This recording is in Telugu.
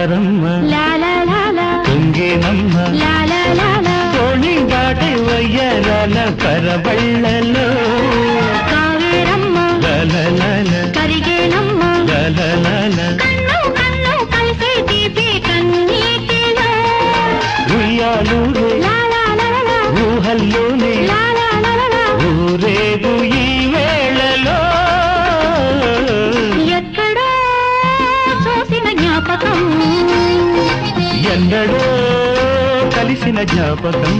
జారమ్మ తుంగేనమ్మ తోణి దాటి వయ్యరాల పరబళ్ళలో కావేరమ్మ కరిగేనమ్మ కన్ను కన్ను కలిసే తీపి కన్నీటిలో ఉయ్యాలూరే ఊహల్లోనే ఊరేగు ఈ వేళలో ఎక్కడో చూసిన జ్ఞాపకం ఎన్నడో కలిసిన జ్ఞాపకం